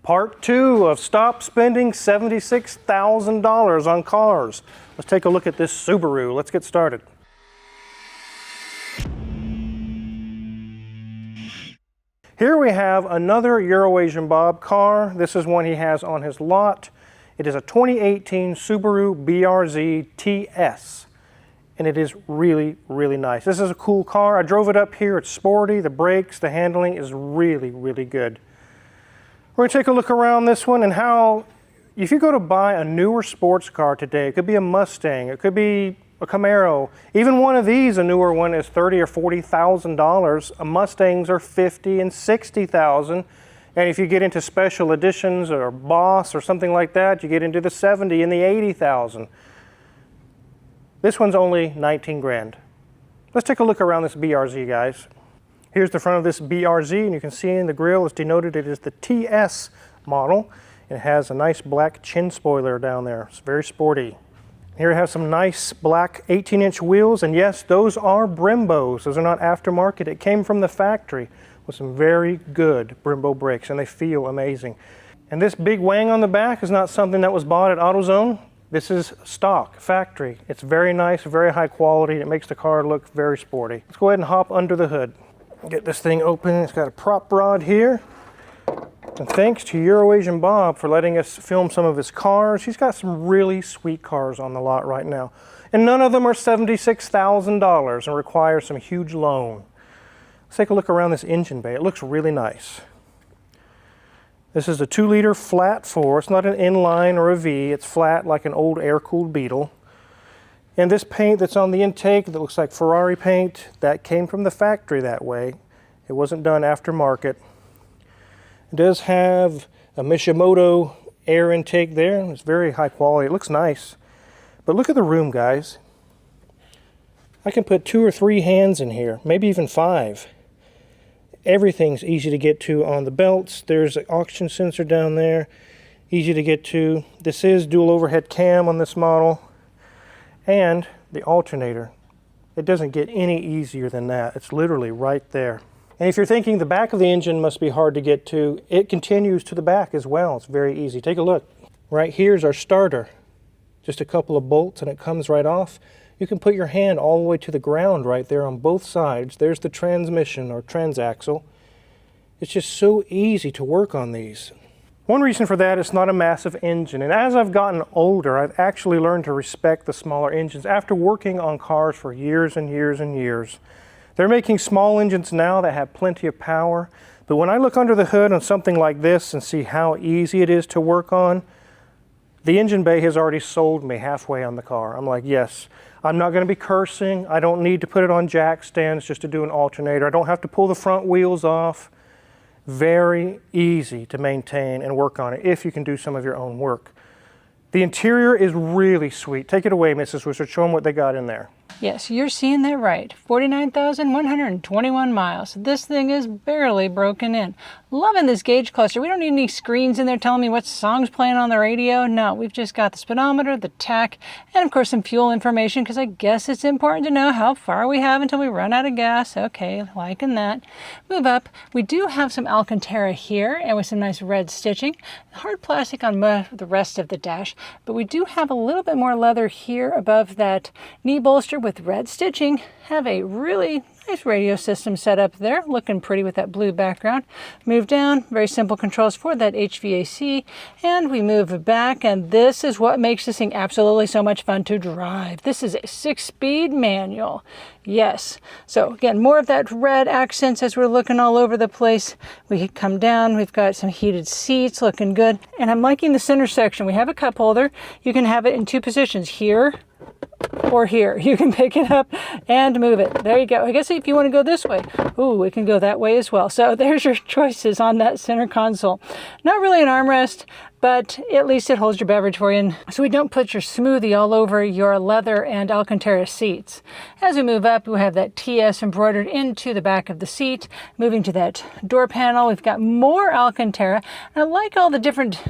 Part 2 of Stop Spending $76,000 on Cars. Let's take a look at this Subaru. Let's get started. Here we have another Euro-Asian Bob car. This is one he has on his lot. It is a 2018 Subaru BRZ TS. And it is really, really nice. This is a cool car. I drove it up here. It's sporty. The brakes, the handling is really, really good. We're going to take a look around this one and how, if you go to buy a newer sports car today, it could be a Mustang, it could be a Camaro, even one of these, a newer one, is $30,000 or $40,000. Mustangs are $50,000 and $60,000. And if you get into special editions or Boss or something like that, you get into the $70,000 and the $80,000. This one's only 19 grand. Let's take a look around this BRZ, guys. Here's the front of this BRZ, and you can see in the grille, it's denoted it is the TS model. It has a nice black chin spoiler down there. It's very sporty. Here we have some nice black 18-inch wheels, and yes, those are Brembos. Those are not aftermarket. It came from the factory with some very good Brembo brakes, and they feel amazing. And this big wang on the back is not something that was bought at AutoZone. This is stock, factory. It's very nice, very high quality. It makes the car look very sporty. Let's go ahead and hop under the hood. Get this thing open. It's got a prop rod here. And thanks to Euro-Asian Bob for letting us film some of his cars. He's got some really sweet cars on the lot right now. And none of them are $76,000 and require some huge loan. Let's take a look around this engine bay. It looks really nice. This is a 2-liter flat 4. It's not an inline or a V. It's flat like an old air-cooled Beetle. And this paint that's on the intake that looks like Ferrari paint, that came from the factory that way. It wasn't done aftermarket. It does have a Mishimoto air intake there. It's very high quality. It looks nice. But look at the room, guys. I can put 2 or 3 hands in here, maybe even 5. Everything's easy to get to on the belts. There's an oxygen sensor down there. Easy to get to. This is dual overhead cam on this model. And the alternator. It doesn't get any easier than that. It's literally right there. And if you're thinking the back of the engine must be hard to get to, it continues to the back as well. It's very easy. Take a look. Right here's our starter. Just a couple of bolts and it comes right off. You can put your hand all the way to the ground right there on both sides. There's the transmission or transaxle. It's just so easy to work on these. One reason for that is not a massive engine. And as I've gotten older, I've actually learned to respect the smaller engines after working on cars for years and years and years. They're making small engines now that have plenty of power. But when I look under the hood on something like this and see how easy it is to work on, the engine bay has already sold me halfway on the car. I'm like, yes, I'm not going to be cursing. I don't need to put it on jack stands just to do an alternator. I don't have to pull the front wheels off. Very easy to maintain and work on it if you can do some of your own work. The interior is really sweet. Take it away, Mrs. Wizard. Show them what they got in there. Yes, you're seeing that right. 49,121 miles. This thing is barely broken in. Loving this gauge cluster. We don't need any screens in there telling me what song's playing on the radio. No, we've just got the speedometer, the tach, and of course some fuel information because I guess it's important to know how far we have until we run out of gas. Okay, liking that. Move up. We do have some Alcantara here and with some nice red stitching. Hard plastic on the rest of the dash, but we do have a little bit more leather here above that knee bolster with red stitching. Have a really nice radio system set up there, looking pretty with that blue background. Move down, very simple controls for that HVAC, and we move back, and this is what makes this thing absolutely so much fun to drive. This is a 6-speed manual. Yes. So again, more of that red accents as we're looking all over the place. We come down, we've got some heated seats, looking good. And I'm liking the center section. We have a cup holder. You can have it in 2 positions, here or here. You can pick it up and move it. There you go. I guess if you want to go this way, ooh, it can go that way as well. So there's your choices on that center console. Not really an armrest, but at least it holds your beverage for you, so we don't put your smoothie all over your leather and Alcantara seats. As we move up, we have that TS embroidered into the back of the seat. Moving to that door panel, we've got more Alcantara. And I like all the different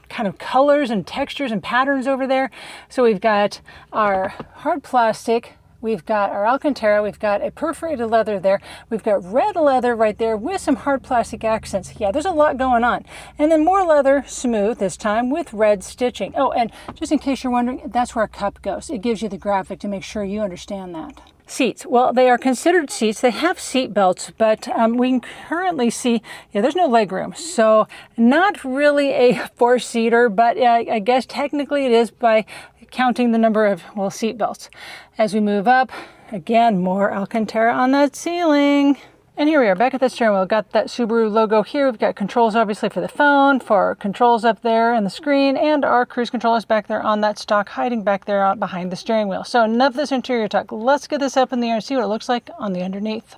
kind of colors and textures and patterns over there. So we've got our hard plastic We've got our Alcantara, we've got a perforated leather there, we've got red leather right there with some hard plastic accents. Yeah, there's a lot going on. And then more leather, smooth this time with red stitching. Oh, and just in case you're wondering, that's where a cup goes. It gives you the graphic to make sure you understand that. Seats, well, they are considered seats. They have seat belts, but we can currently see, yeah, there's no leg room. So not really a four-seater, but I guess technically it is by counting the number of, well, seat belts. As we move up, again, more Alcantara on that ceiling. And here we are back at the steering wheel. Got that Subaru logo here. We've got controls obviously for the phone, for our controls up there and the screen, and our cruise control is back there on that stock, hiding back there behind the steering wheel. So enough of this interior talk. Let's get this up in the air and see what it looks like on the underneath.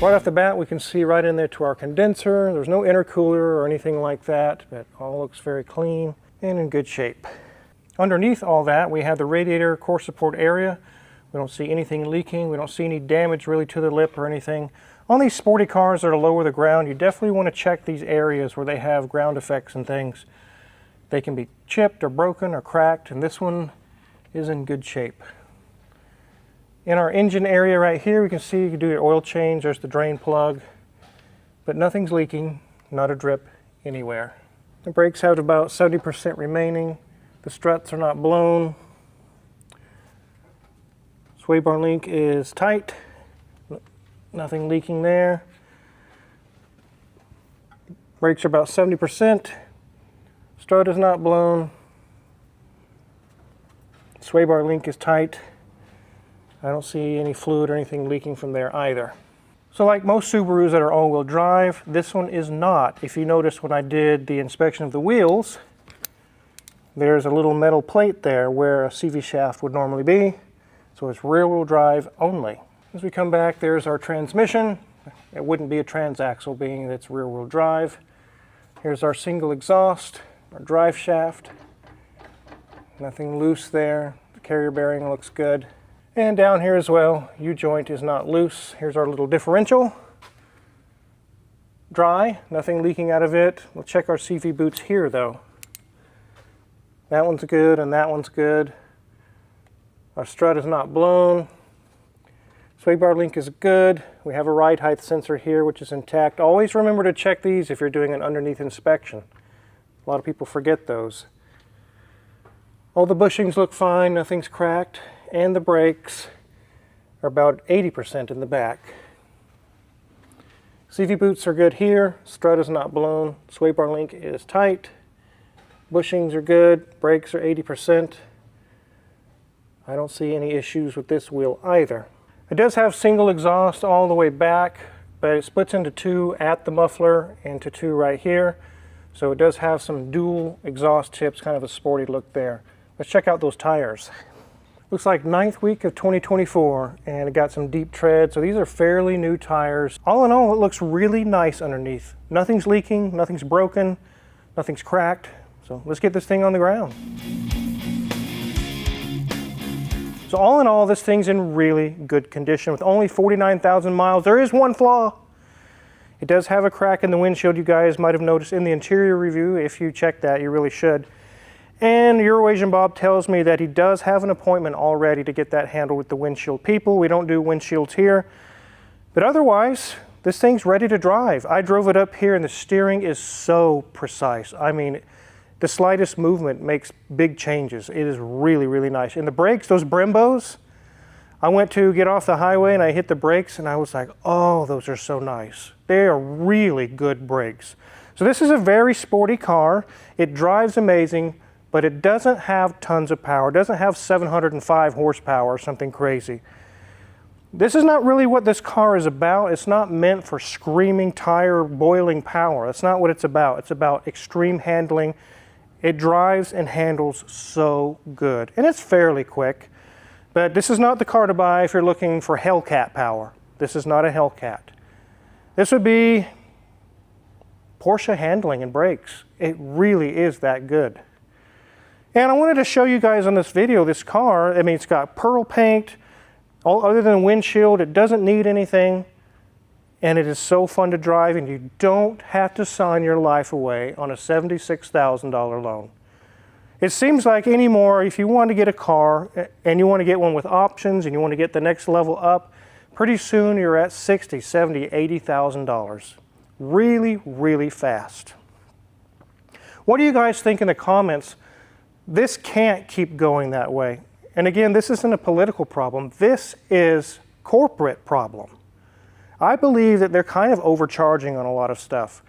Right off the bat, we can see right in there to our condenser. There's no intercooler or anything like that, but all looks very clean and in good shape. Underneath all that, we have the radiator core support area. We don't see anything leaking. We don't see any damage really to the lip or anything. On these sporty cars that are lower the ground, you definitely want to check these areas where they have ground effects and things. They can be chipped or broken or cracked, and this one is in good shape. In our engine area right here, we can see you can do your oil change. There's the drain plug, but nothing's leaking, not a drip anywhere. The brakes have about 70% remaining. The struts are not blown. Sway bar link is tight. Nothing leaking there. Brakes are about 70%. Strut is not blown. Sway bar link is tight. I don't see any fluid or anything leaking from there either. So like most Subarus that are all-wheel drive, this one is not. If you notice when I did the inspection of the wheels, there's a little metal plate there where a CV shaft would normally be. So it's rear-wheel drive only. As we come back, there's our transmission. It wouldn't be a transaxle being that it's rear-wheel drive. Here's our single exhaust, our drive shaft. Nothing loose there. The carrier bearing looks good. And down here as well, U-joint is not loose. Here's our little differential. Dry, nothing leaking out of it. We'll check our CV boots here though. That one's good and that one's good. Our strut is not blown. Sway bar link is good. We have a ride height sensor here which is intact. Always remember to check these if you're doing an underneath inspection. A lot of people forget those. All the bushings look fine, nothing's cracked. And the brakes are about 80% in the back. CV boots are good here. Strut is not blown. Sway bar link is tight. Bushings are good. Brakes are 80%. I don't see any issues with this wheel either. It does have single exhaust all the way back, but it splits into two at the muffler and to two right here. So it does have some dual exhaust tips, kind of a sporty look there. Let's check out those tires. Looks like 9th week of 2024, and it got some deep tread, so these are fairly new tires. All in all, it looks really nice underneath. Nothing's leaking, nothing's broken, nothing's cracked, so let's get this thing on the ground. So all in all, this thing's in really good condition with only 49,000 miles. There is one flaw. It does have a crack in the windshield. You guys might have noticed in the interior review. If you check that, you really should. And Eurasian Bob tells me that he does have an appointment already to get that handled with the windshield people. We don't do windshields here. But otherwise, this thing's ready to drive. I drove it up here and the steering is so precise. I mean, the slightest movement makes big changes. It is really, really nice. And the brakes, those Brembos, I went to get off the highway and I hit the brakes and I was like, oh, those are so nice. They are really good brakes. So this is a very sporty car. It drives amazing, but it doesn't have tons of power. It doesn't have 705 horsepower or something crazy. This is not really what this car is about. It's not meant for screaming, tire boiling power. That's not what it's about. It's about extreme handling. It drives and handles so good. And it's fairly quick. But this is not the car to buy if you're looking for Hellcat power. This is not a Hellcat. This would be Porsche handling and brakes. It really is that good. And I wanted to show you guys on this video this car. I mean, it's got pearl paint, Other than windshield, it doesn't need anything, and it is so fun to drive, and you don't have to sign your life away on a $76,000 loan. It seems like anymore, if you want to get a car and you want to get one with options and you want to get the next level up, pretty soon you're at $60,000, $70,000, $80,000. Really, really fast. What do you guys think in the comments? This can't keep going that way. And again, this isn't a political problem. This is corporate problem. I believe that they're kind of overcharging on a lot of stuff.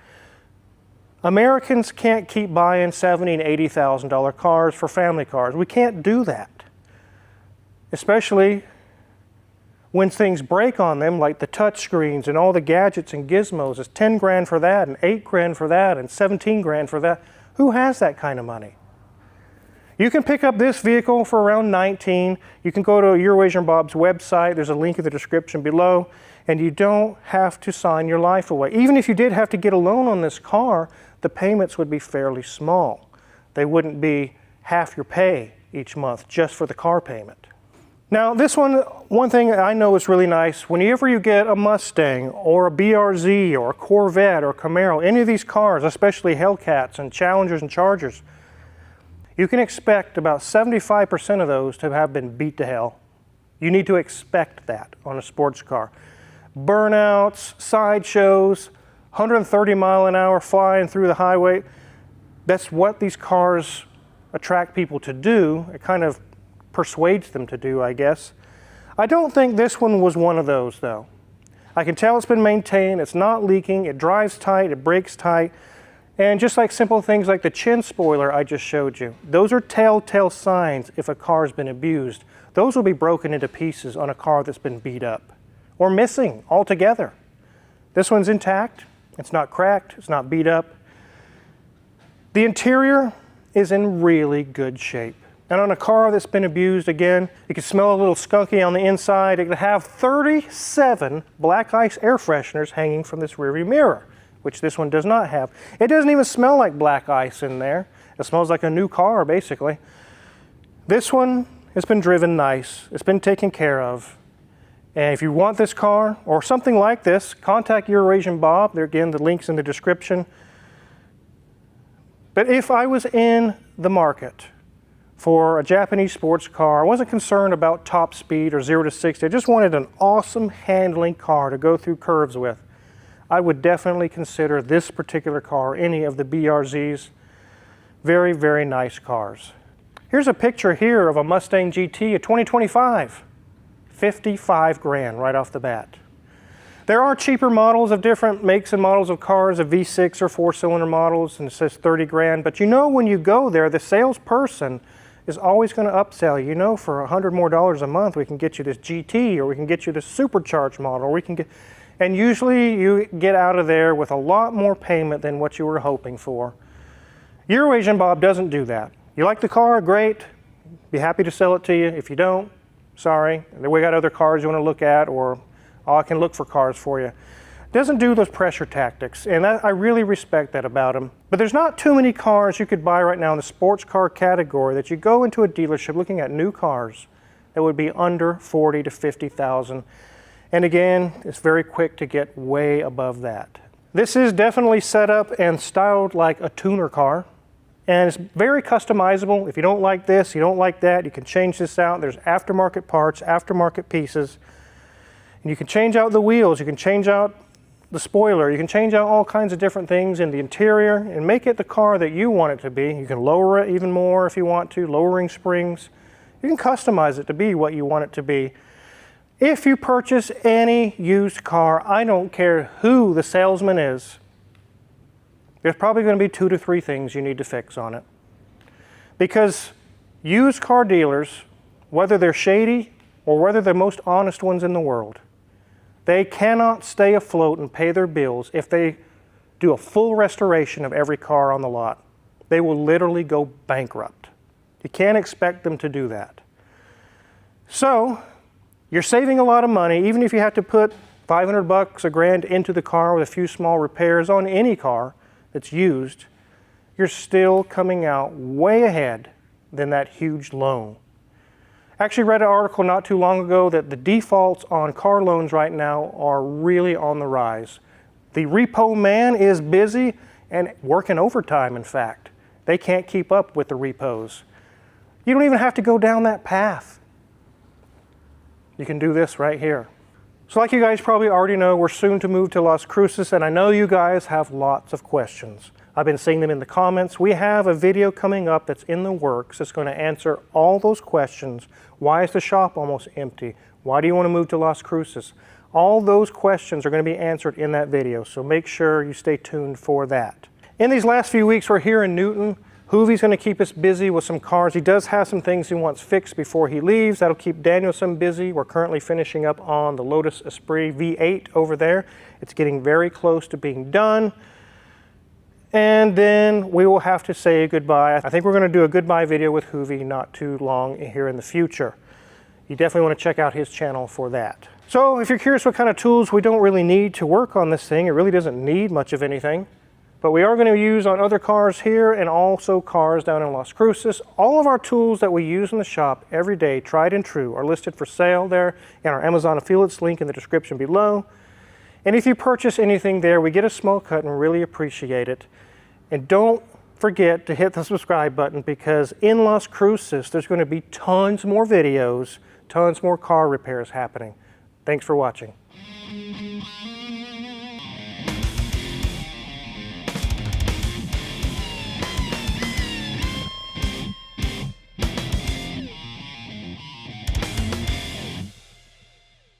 Americans can't keep buying $70,000 and $80,000 cars for family cars. We can't do that. Especially when things break on them, like the touch screens and all the gadgets and gizmos. It's 10 grand for that and 8 grand for that and 17 grand for that. Who has that kind of money? You can pick up this vehicle for around 19. You can go to Eurasian Bob's website. There's a link in the description below. And you don't have to sign your life away. Even if you did have to get a loan on this car, the payments would be fairly small. They wouldn't be half your pay each month just for the car payment. Now this one thing I know is really nice, whenever you get a Mustang or a BRZ or a Corvette or a Camaro, any of these cars, especially Hellcats and Challengers and Chargers, you can expect about 75% of those to have been beat to hell. You need to expect that on a sports car. Burnouts, sideshows, 130 mile an hour flying through the highway. That's what these cars attract people to do. It kind of persuades them to do, I guess. I don't think this one was one of those though. I can tell it's been maintained, it's not leaking, it drives tight, it brakes tight, and just like simple things like the chin spoiler I just showed you, those are telltale signs if a car's been abused. Those will be broken into pieces on a car that's been beat up or missing altogether. This one's intact, it's not cracked, it's not beat up. The interior is in really good shape. And on a car that's been abused, again, you can smell a little skunky on the inside. It can have 37 black ice air fresheners hanging from this rearview mirror, which this one does not have. It doesn't even smell like black ice in there. It smells like a new car, basically. This one has been driven nice. It's been taken care of. And if you want this car or something like this, contact Eurasian Bob. There again, the link's in the description. But if I was in the market for a Japanese sports car, I wasn't concerned about top speed or 0 to 60. I just wanted an awesome handling car to go through curves with. I would definitely consider this particular car, any of the BRZs. Very, very nice cars. Here's a picture here of a Mustang GT, a 2025. 55 grand right off the bat. There are cheaper models of different makes and models of cars, of V6 or 4-cylinder models, and it says 30 grand. But you know when you go there, the salesperson is always going to upsell you. You know, for $100 more a month, we can get you this GT, or we can get you this supercharged model, or we can get, and usually you get out of there with a lot more payment than what you were hoping for. Eurasian Bob doesn't do that. You like the car? Great. Be happy to sell it to you. If you don't, sorry. We got other cars you want to look at, or I can look for cars for you. Doesn't do those pressure tactics, and I really respect that about him. But there's not too many cars you could buy right now in the sports car category that you go into a dealership looking at new cars that would be under 40 to 50,000. And again, it's very quick to get way above that. This is definitely set up and styled like a tuner car, and it's very customizable. If you don't like this, you don't like that, you can change this out. There's aftermarket parts, aftermarket pieces, and you can change out the wheels, you can change out the spoiler, you can change out all kinds of different things in the interior and make it the car that you want it to be. You can lower it even more if you want to, lowering springs. You can customize it to be what you want it to be. If you purchase any used car, I don't care who the salesman is, there's probably going to be 2 to 3 things you need to fix on it. Because used car dealers, whether they're shady or whether they're the most honest ones in the world, they cannot stay afloat and pay their bills if they do a full restoration of every car on the lot. They will literally go bankrupt. You can't expect them to do that. So, you're saving a lot of money, even if you have to put $500 bucks, $1,000 into the car with a few small repairs on any car that's used, you're still coming out way ahead than that huge loan. Actually read an article not too long ago that the defaults on car loans right now are really on the rise. The repo man is busy and working overtime, in fact. They can't keep up with the repos. You don't even have to go down that path. You can do this right here. So like you guys probably already know, we're soon to move to Las Cruces, and I know you guys have lots of questions. I've been seeing them in the comments. We have a video coming up that's in the works that's going to answer all those questions. Why is the shop almost empty? Why do you want to move to Las Cruces? All those questions are going to be answered in that video, so make sure you stay tuned for that. In these last few weeks, we're here in Newton. Hoovie's going to keep us busy with some cars. He does have some things he wants fixed before he leaves. That'll keep Danielson busy. We're currently finishing up on the Lotus Esprit V8 over there. It's getting very close to being done. And then we will have to say goodbye. I think we're going to do a goodbye video with Hoovie not too long here in the future. You definitely want to check out his channel for that. So if you're curious what kind of tools we don't really need to work on this thing, it really doesn't need much of anything. But we are going to use on other cars here and also cars down in Las Cruces. All of our tools that we use in the shop every day, tried and true, are listed for sale there in our Amazon affiliates link in the description below. And if you purchase anything there, we get a small cut and really appreciate it. And don't forget to hit the subscribe button, because in Las Cruces, there's going to be tons more videos, tons more car repairs happening. Thanks for watching.